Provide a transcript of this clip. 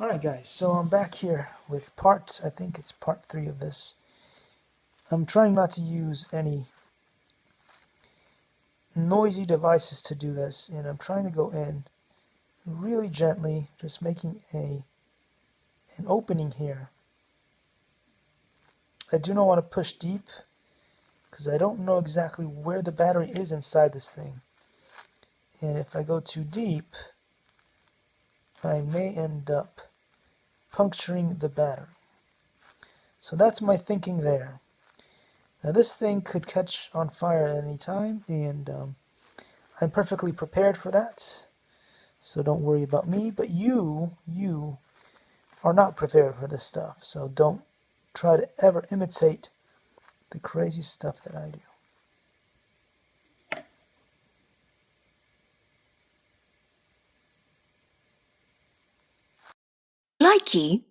Alright guys, so I'm back here with I think it's part 3 of this. I'm trying not to use any noisy devices to do this, and I'm trying to go in really gently, just making an opening here. I do not want to push deep, because I don't know exactly where the battery is inside this thing. And if I go too deep, I may end up puncturing the battery. So that's my thinking there. Now this thing could catch on fire at any time, and I'm perfectly prepared for that. So don't worry about me, but you are not prepared for this stuff. So don't try to ever imitate the crazy stuff that I do. Likey